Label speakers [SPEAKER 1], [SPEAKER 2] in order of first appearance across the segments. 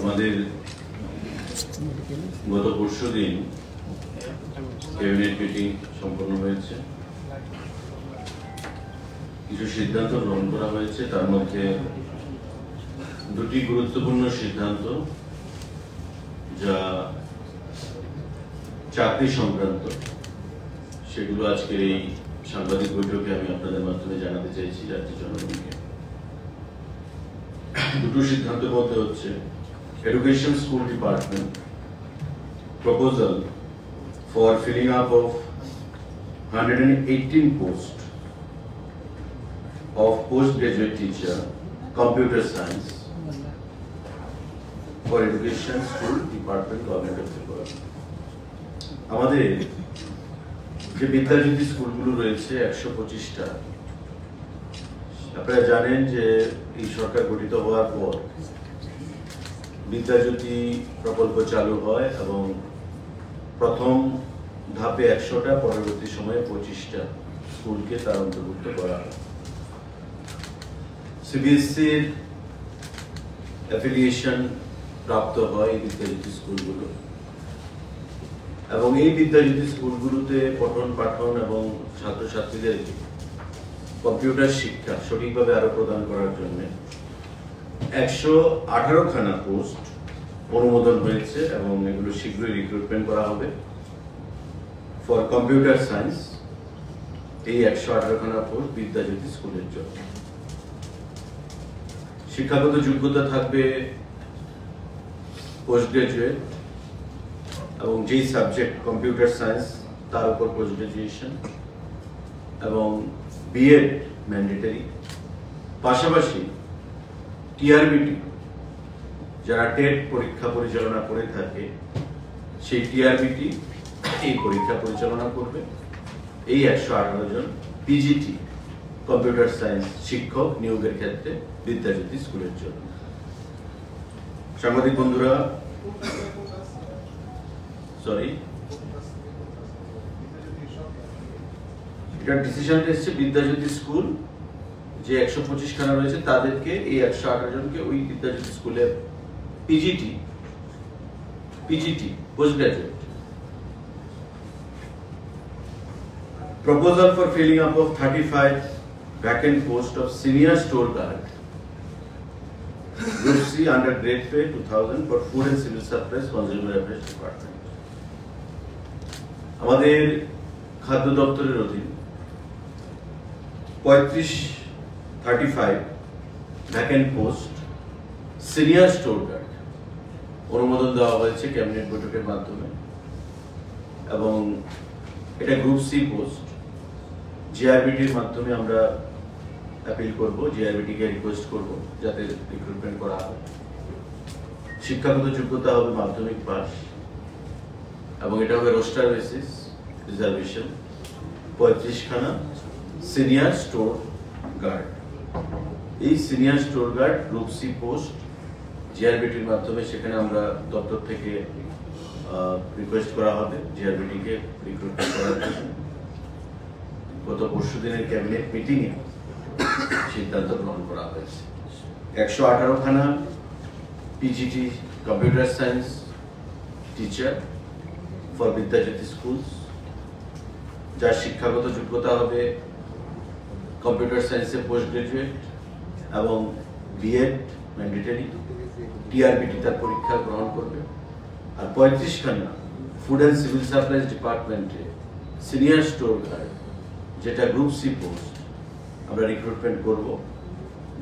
[SPEAKER 1] আমাদের গত পরশুদিন ক্যাবিনেট মিটিং সম্পন্ন হয়েছে, কিছু সিদ্ধান্ত গ্রহণ করা হয়েছে। তার মধ্যে দুটি গুরুত্বপূর্ণ সিদ্ধান্ত যা চাকরি সংক্রান্ত, সেগুলো আজকের এই সাংবাদিক বৈঠকে আমি আপনাদের মাধ্যমে জানাতে চাইছি জাতীয় জনগণকে। দুটো সিদ্ধান্তের মধ্যে হচ্ছে education school department proposal for filling up of 118 post of postgraduate teacher computer science for education school department government of Tripura। আমাদের যে বিদ্যাজ্যোতি স্কুলগুলো রয়েছে 125টা, আপনারা জানেন যে এই সরকার গঠিত হওয়ার পর বিদ্যাজ্যোতি প্রকল্প চালু হয় এবং প্রথম ধাপে 100টা, পরবর্তী সময়ে 25টা স্কুলকে তার অন্তর্ভুক্ত করা হয়। সিবিএসসির অ্যাফিলিয়েশন প্রাপ্ত হয় এই বিদ্যাজ্যোতি স্কুলগুলো, এবং এই বিদ্যাজ্যোতি স্কুলগুলোতে পঠন পাঠন এবং ছাত্রছাত্রীদেরকে কম্পিউটার শিক্ষা সঠিকভাবে আরো প্রদান করার জন্য 118খানা পোস্ট অনুমোদন হয়েছে এবং এগুলো শীঘ্রই রিক্রুটমেন্ট করা হবে ফর কম্পিউটার সায়েন্স। এই 118খানা পোস্ট বিদ্যাজ্যোতি স্কুলের জন্য। শিক্ষাগত যোগ্যতা থাকবে পোস্ট গ্রাজুয়েট, এবং যেই সাবজেক্ট কম্পিউটার সায়েন্স তার উপর পোস্ট গ্রাজুয়েশন, এবং বিএড ম্যান্ডেটরি। পাশাপাশি টিআরবিটি যারা টেট পরীক্ষা পরিচালনা করে থাকে, সেই টিআরবিটি এই পরীক্ষা পরিচালনা করবে। এই 118 জন পিজিটি কম্পিউটার সায়েন্স শিক্ষক নিয়োগের ক্ষেত্রে বিদ্যাজ্যোতি স্কুলের জন্য। সাংবাদিক বন্ধুরা, এটা ডিসিশনটা এসেছে বিদ্যাজ্যোতি স্কুল যে 125খানা রয়েছে তাদেরকে, এই 118 জনকে ওই বিদ্যাজ্যোতি স্কুলের PGT post graduate. Proposal for filling up of 35 vacant post of senior store guard, Group C under grade pay 2000 for food and civil supplies consumer affairs department। আমাদের খাদ্য দপ্তরের অধীন 35 vacant post senior store guard অনুমোদন দেওয়া হয়েছে cabinet বৈঠকের মাধ্যমে, এবং এটা গ্রুপ সি পোস্ট। জিআরবিটির মাধ্যমে আমরা অ্যাপিল করব, জিআরবিটিকে রিকোয়েস্ট করব যাতে রিক্রুটমেন্ট করা হয়। শিক্ষাগত যোগ্যতা হবে মাধ্যমিক পাস, এবং এটা হবে রোস্টার বেসিস রিজার্ভেশন। 35খানা সিনিয়র স্টোর গার্ড। এই senior store guard group C post জিআরবিটির মাধ্যমে, সেখানে আমরা দপ্তর থেকে রিকোয়েস্ট করা হবে জিআরবিটিকে রিক্রুটমেন্ট করার জন্য। গত পরশুদিনের ক্যাবিনেট মিটিংয়ে সিদ্ধান্ত গ্রহণ করা হয়েছে। 118খানা PGT computer science teacher for Vidyajyoti schools, যার শিক্ষাগত যোগ্যতা হবে কম্পিউটার সায়েন্সে পোস্ট গ্রাজুয়েট এবং বিএড ম্যান্ডেটরি। টিআরবিটি তার পরীক্ষা গ্রহণ করবে। আর 35খানা ফুড অ্যান্ড সিভিল সাপ্লাইজ ডিপার্টমেন্টে সিনিয়র স্টোর গার্ড, যেটা গ্রুপ সি পোস্ট, আমরা রিক্রুটমেন্ট করব।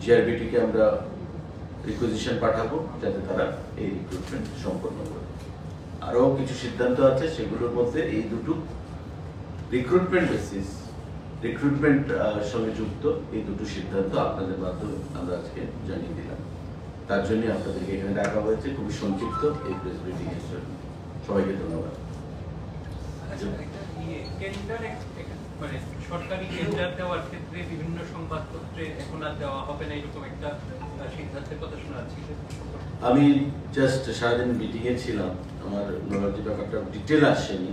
[SPEAKER 1] জিআরবিটিকে আমরা রিকুইজিশন পাঠাবো যাতে তারা এই রিক্রুটমেন্ট সম্পন্ন করে। আরও কিছু সিদ্ধান্ত আছে, সেগুলোর মধ্যে এই দুটো রিক্রুটমেন্ট বেসিস, রিক্রুটমেন্ট সঙ্গে যুক্ত এই দুটো সিদ্ধান্ত আপনাদের মাধ্যমে আমরা আজকে জানিয়ে দিলাম। তার জন্য আপনাদেরকে এখানে ডাকা হয়েছে, খুবই সংক্ষিপ্ত এই প্রেস ব্রিফিং এর জন্য। সবাইকে ধন্যবাদ।
[SPEAKER 2] সরকারি টেন্ডার দেওয়ার ক্ষেত্রে বিভিন্ন সংবাদপত্রে এখন আর দেওয়া হবে না, এরকম একটা সিদ্ধান্তের কথা শোনা যাচ্ছে।
[SPEAKER 1] আমি জাস্ট সারাদিন মিটিং এ ছিলাম, আমার নলেজ ব্যাপারটা ডিটেল আসেনি।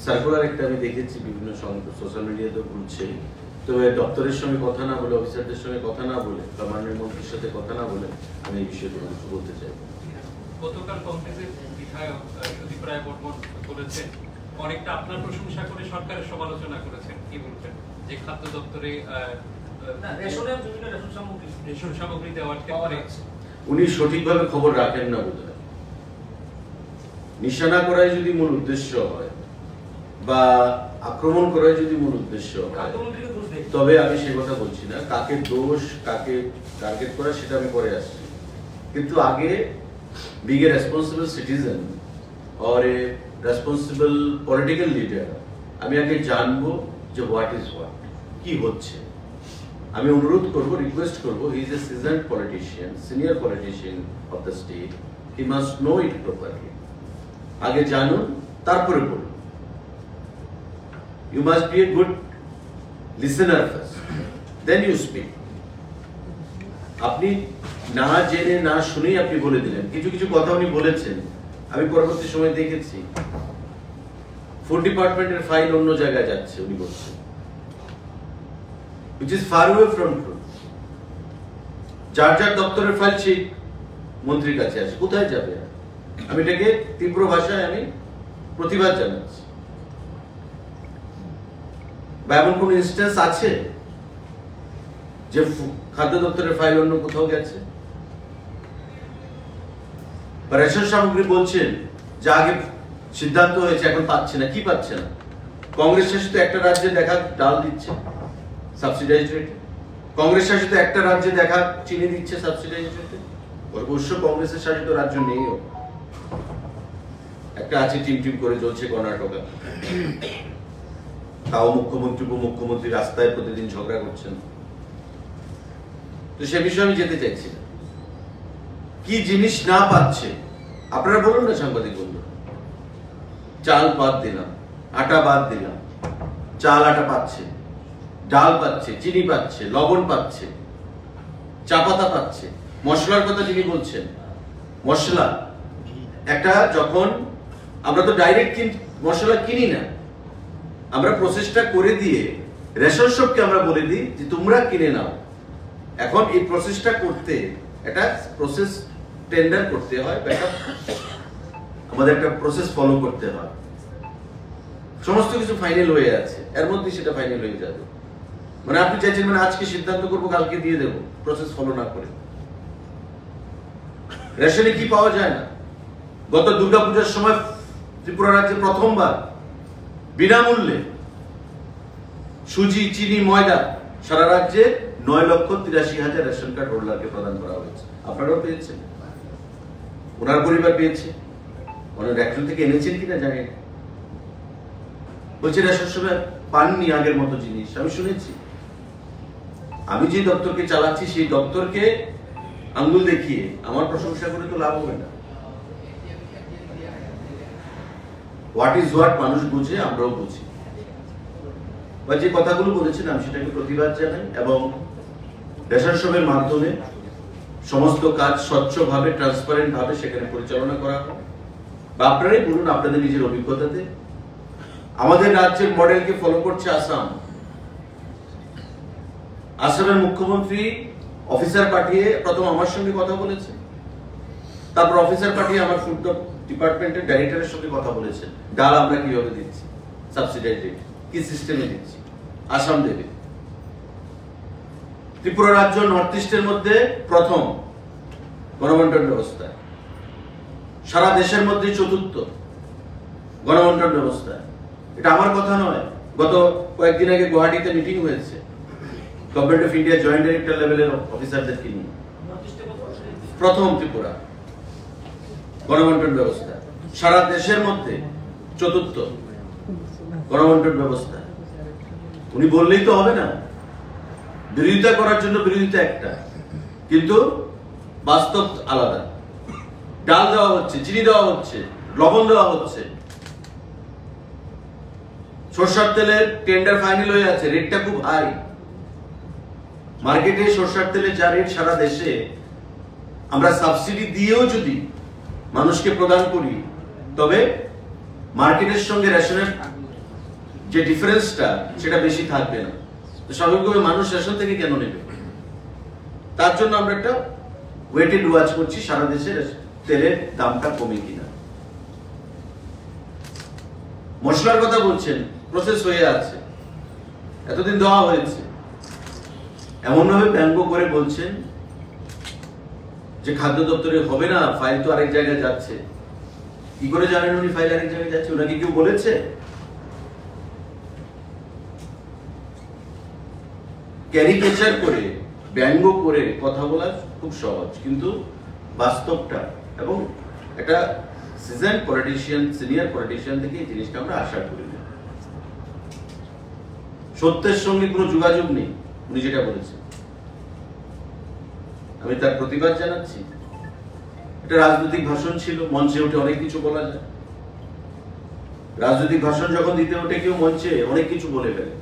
[SPEAKER 1] সার্কুলার একটা আমি দেখেছি বিভিন্ন সোশ্যাল মিডিয়াতে ঘুরছে, তবে দপ্তরের সঙ্গে কথা না বলে, অফিসারদের সঙ্গে কথা না বলে, কমান্ডেন্ট মন্ত্রীর সাথে কথা না বলে আমি এই বিষয়ে কোনো কিছু বলতে চাই।
[SPEAKER 2] গতকাল কংগ্রেসের বিধায়ক সুদীপ রায় বর্মন বলেছেন, অনেকটা আপনার প্রশংসা করে সরকারের সমালোচনা করেছেন, কি বলবেন যে খাদ্য দপ্তরে রেশন সামগ্রী দেওয়ার ক্ষেত্রে
[SPEAKER 1] উনি সঠিকভাবে খবর রাখেন না বোধহয়। নিশানা করাই যদি মূল উদ্দেশ্য হয় বা আক্রমণ করাই যদি মূল উদ্দেশ্য হয়, তবে আমি সে কথা বলছি না। কাকে দোষ, কাকে টার্গেট করা, সেটা আমি পরে আসছি। কিন্তু আগে being a responsible citizen or a responsible political leader, আমি আগে জানবো যে what is what, কি হচ্ছে। আমি অনুরোধ করব, রিকোয়েস্ট করব, he is a seasoned politician, senior politician of the state, he must know it properly. আগে জানুন, তারপরে বলুন। You must be a good listener first, then you speak. আপনি না জেনে না শুনেই আপনি বলে দিলেন। কিছু কিছু কথা উনি বলেছেন, আমি পরবর্তী সময় দেখেছি ফুড ডিপার্টমেন্টের ফাইল অন্য জায়গায় যাচ্ছে উনি বলছেন, which is far away from truth. যার যার দপ্তরের ফাইল সেই মন্ত্রীর কাছে আছে, কোথায় যাবে? আমি এটাকে তীব্র ভাষায় আমি প্রতিবাদ জানাচ্ছি। বা এমন কোন ইনস্টেন্স আছে যে খাদ্য দপ্তরের ফাইল অন্য কোথাও গেছে? রেশন সামগ্রী বলছেন যে আগে সিদ্ধান্ত হয়েছে, এখন পাচ্ছে না। কি পাচ্ছে না? কংগ্রেস শাসিত একটা রাজ্যে দেখা ডাল দিচ্ছে সাবসিডাইজড রেটে, কংগ্রেস শাসিত একটা রাজ্যে দেখা চিনি দিচ্ছে সাবসিডাইজড রেটে। অবশ্য কংগ্রেসের শাসিত রাজ্য নেইও, একটা আছে টিম টিম করে চলছে কর্ণাটকা, তাও মুখ্যমন্ত্রী উপমুখ্যমন্ত্রী রাস্তায় প্রতিদিন ঝগড়া করছেন। তো সে বিষয়ে আমি যেতে চাইছি না। কি জিনিস না পাচ্ছে আপনারা বলুন না সাংবাদিক বন্ধু। চাল বাদ দিলাম, আটা বাদ দিলাম, চাল আটা পাচ্ছে, ডাল পাচ্ছে, চিনি পাচ্ছে, লবণ পাচ্ছে, চা পাতা পাচ্ছে। মশলার কথা যিনি বলছেন, মশলা একটা, যখন আমরা তো ডাইরেক্ট মশলা কিনি না, আমরা প্রসেসটা করে দিয়ে রেশন শপকে আমরা বলে দিই যে তোমরা কিনে নাও। এখন এই প্রসেসটা করতে একটা প্রসেস টেন্ডার করতে হয়, আমাদের একটা প্রসেস ফলো করতে হয়। সমস্ত কিছু ফাইনাল হয়ে আছে, এর মধ্যে সেটা ফাইনাল হয়ে যাবে। মানে আপনি চাইছেন মানে আজকে সিদ্ধান্ত করবো, কালকে দিয়ে দেবো, প্রসেস ফলো না করে। রেশনে কি পাওয়া যায় না? গত দুর্গাপূজার সময় ত্রিপুরা রাজ্যে প্রথমবার বিনামূল্যে সুজি, চিনি, ময়দা সারা রাজ্যে 9,83,000 রেশন কার্ড হোল্ডারকে প্রদান করা হয়েছে। আপনারাও পেয়েছেন, ওনার পরিবার পেয়েছে, ওনার একজন থেকে এনেছেন কিনা জানি না। বলছে রেশন সময় পাননি আগের মতো জিনিস, আমি শুনেছি। আমি যে দপ্তরকে চালাচ্ছি সেই দপ্তরকে আঙ্গুল দেখিয়ে আমার প্রশংসা করে তো লাভ হবে না। হোয়াট ইজ হোয়াট মানুষ বুঝে, আমরাও বুঝি। বা যে কথাগুলো বলেছেন আমি সেটাকে প্রতিবাদ জানাই, এবং রেশন শপের মাধ্যমে সমস্ত কাজ স্বচ্ছভাবে, ট্রান্সপারেন্ট ভাবে সেখানে পরিচালনা করা হয়। বা আপনারাই বলুন আপনাদের নিজের অভিজ্ঞতাতে। আমাদের রাজ্যের মডেলকে ফলো করছে আসাম। আসামের মুখ্যমন্ত্রী অফিসার পাঠিয়ে প্রথম আমার সঙ্গে কথা বলেছে, তারপর অফিসার পাঠিয়ে আমার ফুড ডিপার্টমেন্টের ডাইরেক্টরের সঙ্গে কথা বলেছেন। ডাল আমরা কিভাবে দিচ্ছি, সাবসিডাইজড রেট কি সিস্টেমে দিচ্ছি, আসাম দেবে। ত্রিপুরা রাজ্য নর্থ ইস্টের মধ্যে প্রথম গণবন্টন ব্যবস্থা, সারা দেশের মধ্যে চতুর্থ গণবন্টন ব্যবস্থা। এটা আমার কথা নয়, গত কয়েকদিন আগে গুয়াহাটিতে মিটিং হয়েছে government of India joint director লেভেলের অফিসারদেরকে নিয়ে। প্রথম ত্রিপুরা গণবন্টন ব্যবস্থা, সারা দেশের মধ্যে চতুর্থ গণবন্টন ব্যবস্থা। উনি বললেই তো হবে না, বিরোধিতা করার জন্য বিরোধিতা একটা, কিন্তু বাস্তব আলাদা। ডাল দেওয়া হচ্ছে, চিনি দেওয়া হচ্ছে, লবণ দেওয়া হচ্ছে, সরষের তেলের টেন্ডার ফাইনাল হয়ে আছে, রেটটা খুব হাই। মার্কেটে সরষের তেলের যা রেট সারা দেশে আমরা সাবসিডি দিয়েও যদি মানুষকে প্রদান করি, তবে মার্কেটের সঙ্গে রেশনের যে ডিফারেন্সটা সেটা বেশি থাকবে না। তো স্বাভাবিকভাবে মানুষ রেশন থেকে কেন নেবে? তার জন্য আমরা একটা ওয়েটেড ওয়াচ করছি সারা দেশে তেলের দামটা কমে কিনা। মশলার কথা বলছেন, প্রসেস হয়ে আছে, এতদিন দেওয়া হয়েছে, এমন ভাবে ব্যঙ্গ করে বলছেন যে খাদ্য দপ্তরে হবে না, ফাইল তো আরেক জায়গায় যাচ্ছে। কি করে জানেন উনি ফাইল আরেক জায়গায় যাচ্ছে? ওনাকে কেউ বলেছে? ক্যারিকেচার করে, ব্যঙ্গ করে কথা বলা খুব সহজ, কিন্তু বাস্তবটা এবং একটা সিজন পলিটিশিয়ান, সিনিয়র পলিটিশিয়ান থেকে এই জিনিসটা আমরা আশা করি না। সত্যের সঙ্গে কোনো যোগাযোগ নেই উনি যেটা বলেছেন, আমি তার প্রতিবাদ জানাচ্ছি। এটা রাজনৈতিক ভাষণ ছিল, মঞ্চে উঠে অনেক কিছু বলা যায়। রাজনৈতিক ভাষণ যখন দিতে ওঠে কেউ মঞ্চে অনেক কিছু বলে ফেলে,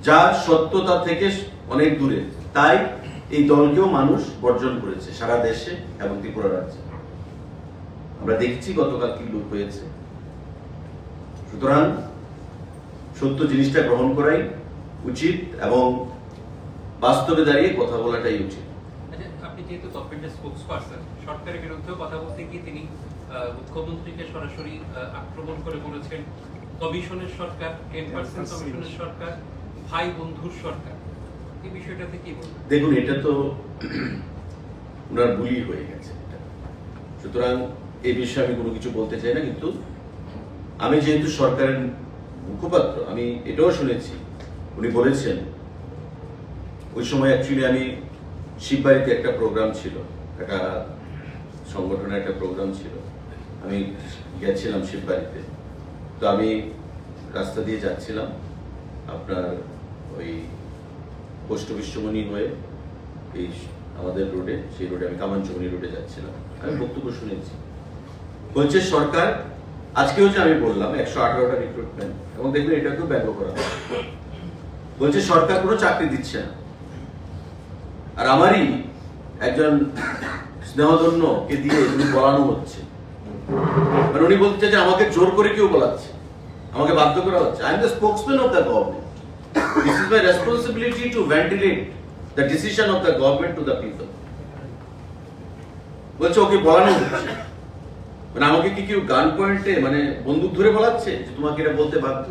[SPEAKER 1] যা সত্যতা থেকে অনেক দূরে। তাই এই দলকেও মানুষ বর্জন করেছে সারা দেশে এবং ত্রিপুরা রাজ্যে। আমরা দেখছি গতকাল কি লোক হয়েছে। সুতরাং সত্য জিনিসটা গ্রহণ করাই উচিত এবং বাস্তবে দাঁড়িয়ে কথা বলাটাই উচিত।
[SPEAKER 2] আপনি যেহেতু গভর্নমেন্টের স্পোকসপারসন, সরকারের বিরুদ্ধে কথা বলতে গিয়ে তিনি মুখ্যমন্ত্রীকে সরাসরি আক্রমণ করে বলেছেন কমিশনের সরকার, 10% কমিশনের সরকার, ভাই বন্ধুর সরকার। এই বিষয়টাতে কি বলবেন?
[SPEAKER 1] দেখুন, এটা তো ওনার ভুলই হয়ে গেছে। সুতরাং এই বিষয়ে আমি কোনো কিছু বলতে চাই না, কিন্তু আমি যেহেতু সরকারের মুখপাত্র, আমি এটাও শুনেছি উনি বলেছেন, ওই সময় অ্যাকচুয়ালি আমি শিববাড়িতে একটা প্রোগ্রাম ছিল, একটা সংগঠনের একটা প্রোগ্রাম ছিল, আমি গেছিলাম শিববাড়িতে। তো আমি রাস্তা দিয়ে যাচ্ছিলাম আপনার ওই পোস্ট অফিস চৌমনি হয়ে এই আমাদের রোডে, সেই রোডে আমি কামানচৌমনি রোডে যাচ্ছিলাম। আমি বক্তব্য শুনেছি, বলছে সরকার, আজকেও যে আমি বললাম 118টা রিক্রুটমেন্ট, এবং দেখবেন এটাকেও ব্যঙ্গ করা হয়। বলছে সরকার কোনো চাকরি দিচ্ছে না, আর আমারই একজন স্নেহধন্যকে দিয়ে এগুলি বলানো হচ্ছে। মানে উনি বলতে চাই যে আমাকে জোর করে কেউ বলাচ্ছে, আমাকে বাধ্য করা হচ্ছে। I am the spokesman of the government. This is my responsibility to ventilate the decision of the government to the people. বলছে ওকে বলানো হচ্ছে, মানে আমাকে কি কেউ গান পয়েন্টে মানে বন্দুক ধরে বলাচ্ছে যে তোমাকে এটা বলতে বাধ্য?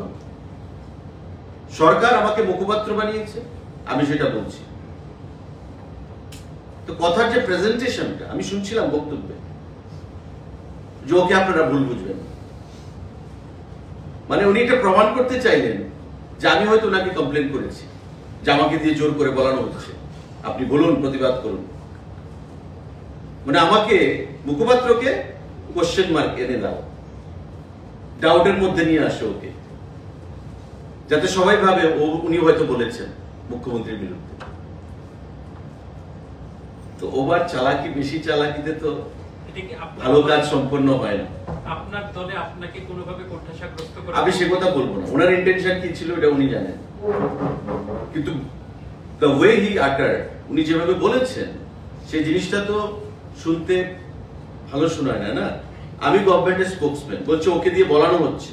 [SPEAKER 1] সরকার আমাকে মুখপাত্র বানিয়েছে, আমি সেটা বলছি। তো কথার যে প্রেজেন্টেশনটা আমি শুনছিলাম বক্তব্যে, যে ওকে আপনারা ভুল বুঝবেন, মানে উনি এটা প্রমাণ করতে চাইলেন যে আমি হয়তো ওনাকে কমপ্লেন করেছি, যে আমাকে দিয়ে জোর করে বলানো হচ্ছে, আপনি বলুন, প্রতিবাদ করুন। মানে আমাকে মুখপাত্রকে কোশ্চেন মার্ক এনে দাও, ডাউটের মধ্যে নিয়ে আসে ওকে, যাতে সবাই ভাবে উনি হয়তো বলেছেন মুখ্যমন্ত্রীর বিরুদ্ধে। তো ওবার চালাকি, বেশি চালাকিতে তো ভালো কাজ সম্পন্ন হয় না।
[SPEAKER 2] আপনার দলে আপনাকে কোনোভাবে কোণঠাসাগ্রস্ত করে?
[SPEAKER 1] আমি সে কথা বলবো না, ওনার ইন্টেনশন কি ছিল এটা উনি জানেন, কিন্তু দ্য ওয়ে হি আটার্ড, উনি যেভাবে বলেছেন সেই জিনিসটা তো শুনতে ভালো শোনায় না। না, আমি গভর্নমেন্টের স্পোকসম্যান, বলছে ওকে দিয়ে বলানো হচ্ছে,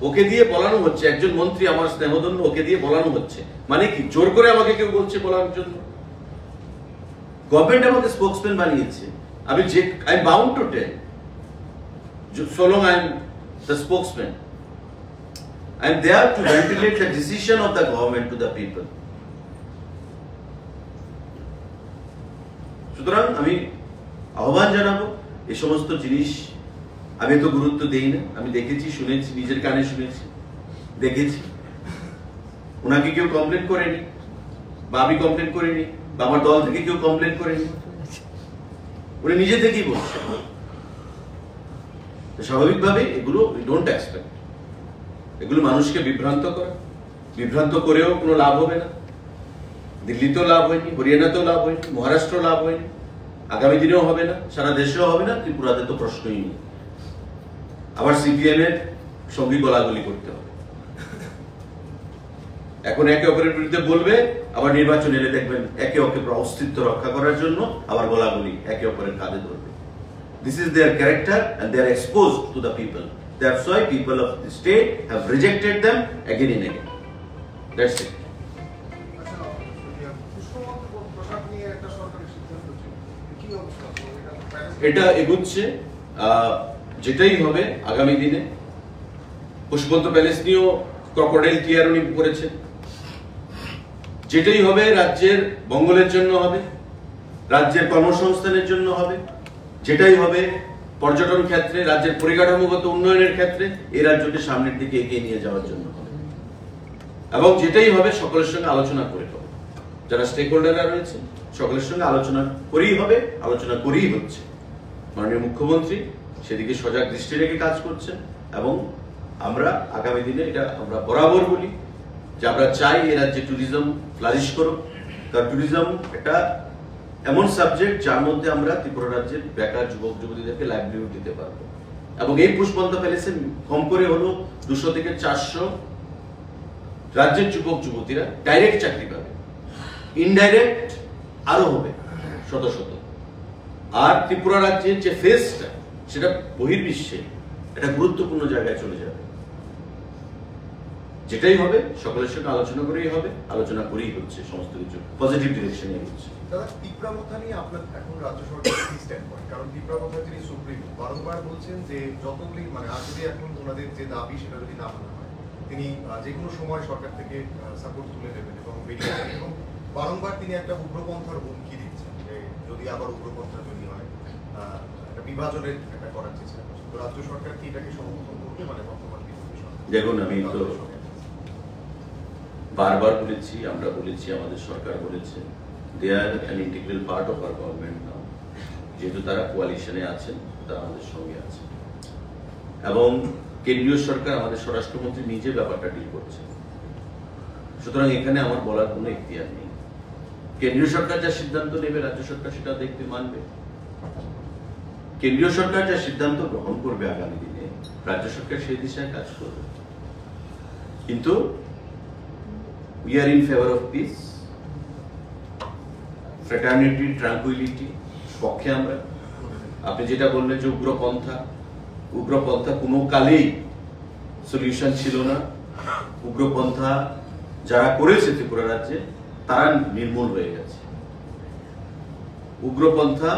[SPEAKER 1] ওকে দিয়ে বলানো হচ্ছে, একজন মন্ত্রী আমার স্নেহধন্য, ওকে দিয়ে বলানো হচ্ছে। মানে কি জোর করে আমাকে কেউ বলছে বলার জন্য? গভর্নমেন্ট আমাকে স্পোকসম্যান বানিয়েছে, আমি যে I am bound to tell, so long I am the spokesman, I am there to ventilate the decision of the government to the people. সুতরাং আমি আহ্বান জানাবো, এই সমস্ত জিনিস আমি তো গুরুত্ব দেই না। আমি দেখেছি, শুনেছি, নিজের কানে শুনেছি, দেখেছি। ওনাকে কেউ কমপ্লেন করেনি, বা আমি কমপ্লেন করিনি, বা আমার দল থেকে কেউ কমপ্লেন করেনি, উনি নিজে থেকেই বলছেন। স্বাভাবিকভাবে এগুলো উই ডোন্ট এক্সপেক্ট, এগুলো মানুষকে বিভ্রান্ত করে, বিভ্রান্ত করেও কোনো লাভ হবে না। দিল্লিতেও লাভ হয়নি, হরিয়ানাতেও লাভ হয়নি, মহারাষ্ট্র লাভ হয়নি, আগামী দিনেও হবে না, সারা দেশেও হবে না, ত্রিপুরাতে তো প্রশ্নই নেই। আবার সিপিএম এর সঙ্গী গলাগলি করতে হবে। এখন একে অপরের বিরুদ্ধে বলবে, আবার নির্বাচন এলে দেখবেন একে অপরের অস্তিত্ব রক্ষা করার জন্য আবার গলাগলি একে অপরের কাঁধে ধরবে। This is their character and they are exposed to the people. That's why people of the state have rejected them again and again. That's it. এটা এগুচ্ছে, যেটাই হবে আগামী দিনে। পুষ্পবন্ত প্যালেস নিয়েও ক্রকোডাইল টিয়ার উনি করেছেন। যেটাই হবে রাজ্যের মঙ্গলের জন্য হবে, রাজ্যের কর্মসংস্থানের জন্য হবে, যেটাই হবে পর্যটন ক্ষেত্রে, রাজ্যের পরিকাঠামোগত উন্নয়নের ক্ষেত্রে এই রাজ্যকে সামনের দিকে এগিয়ে নিয়ে যাওয়ার জন্য হবে। এবং যেটাই হবে সকলের সঙ্গে আলোচনা করে হবে। যারা স্টেক হোল্ডাররা রয়েছে সকলের সঙ্গে আলোচনা করেই হবে, আলোচনা করেই হচ্ছে। মাননীয় মুখ্যমন্ত্রী সেদিকে সজাগ দৃষ্টি রেখে কাজ করছেন এবং আমরা আগামী দিনে এটা আমরা বরাবর বলি যে আমরা চাই এ রাজ্যে ট্যুরিজম ফ্লারিশ করুক। কারণ ট্যুরিজম এটা এমন সাবজেক্ট যার মধ্যে আমরা ত্রিপুরা রাজ্যের বেকার যুবক যুবতীদেরকে লাইভলিহুড দিতে পারবো। এবং এই পুষ্পবন্ত প্যালেসে কম করে হলো 200 থেকে 400 রাজ্যের যুবক যুবতীরা ডাইরেক্ট চাকরি পাবে, ইনডাইরেক্ট আরো হবে শত শত। আর ত্রিপুরা রাজ্যের যে ফেসটা সেটা বহির্বিশ্বে একটা গুরুত্বপূর্ণ জায়গায় চলে যাবে। যেটাই হবে সকলের সঙ্গে আলোচনা করেই হবে, আলোচনা করেই হচ্ছে, সমস্ত কিছু পজিটিভ ডিরেকশনে হচ্ছে।
[SPEAKER 3] দাদা, ত্রিপুরা কথা নিয়ে আপনার এখন রাজ্য সরকারের কি স্ট্যান্ড পয়েন্ট? কারণ ত্রিপুরা কথা তিনি সুপ্রিম বারংবার বলছেন যে যতগুলি আর যদি এখন ওনাদের যে দাবি সেটা যদি না মানা হয় তিনি যে কোনো সময় সরকার থেকে সাপোর্ট তুলে নেবেন এবং বেরিয়ে যাবেন। এবং বারংবার তিনি একটা উগ্রপন্থার হুমকি দিচ্ছেন যে যদি আবার উগ্রপন্থা তৈরি হয় একটা বিভাজনের একটা করার চেষ্টা করছে। তো রাজ্য সরকার কি এটাকে সমর্থন করবে? বর্তমান
[SPEAKER 1] দেখুন, আমি তো বারবার বলেছি, আমরা বলেছি, আমাদের সরকার বলেছে, they are an integral part of our government now. যেহেতু তারা কোয়ালিশনে আছেন, তারা আমাদের সঙ্গে আছে এবং কেন্দ্রীয় সরকার আমাদের স্বরাষ্ট্রমন্ত্রী নিজে ব্যাপারটা ডিল করছে। সুতরাং এখানে আমার বলার কোনো ইখতিয়ার নেই। কেন্দ্রীয় সরকার যা সিদ্ধান্ত নেবে রাজ্য সরকার সেটা দেখতে মানবে। কেন্দ্রীয় সরকার যা সিদ্ধান্ত গ্রহণ করবে আগামী দিনে রাজ্য সরকার সেই দিশায় কাজ করবে। কিন্তু we are in favor of peace, fraternity, tranquility পক্ষে আমরা। আপনি যেটা বললেন যে উগ্রপন্থা কোনো কালেই সলিউশন ছিল না। উগ্রপন্থা যারা করেছে ত্রিপুরা রাজ্যে তারা নির্মূল হয়ে গেছে। উগ্রপন্থা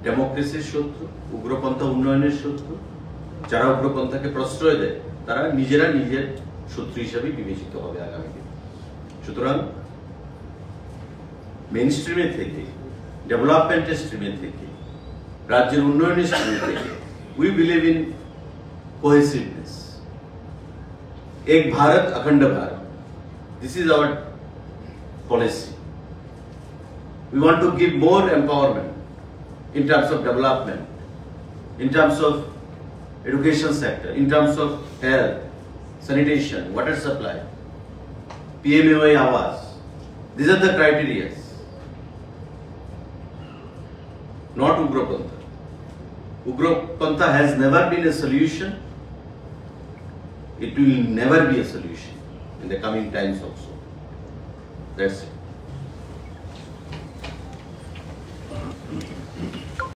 [SPEAKER 1] ডেমোক্রেসির শত্রু, উগ্রপন্থা উন্নয়নের শত্রু। যারা উগ্রপন্থাকে প্রশ্রয় দেয় তারা নিজেরা নিজের শত্রু হিসাবে বিবেচিত হবে আগামী দিনে। সুতরাং মেইন স্ট্রিমে থেকে, ডেভেলপমেন্টের স্ট্রিমে থেকে, রাজ্যের উন্নয়নের স্ট্রিমে থেকে উই বিলিভ ইন কোহেসিভনেস। এক ভারত অখণ্ড Bharat, this is our policy. We want to give more empowerment in terms of development, in terms of education sector, in terms of health, sanitation, water supply, PMAY Awas. These are the criteria. Not Ugrapantha. Ugrapantha has never been a solution. It will never be a solution in the coming times also. That's it.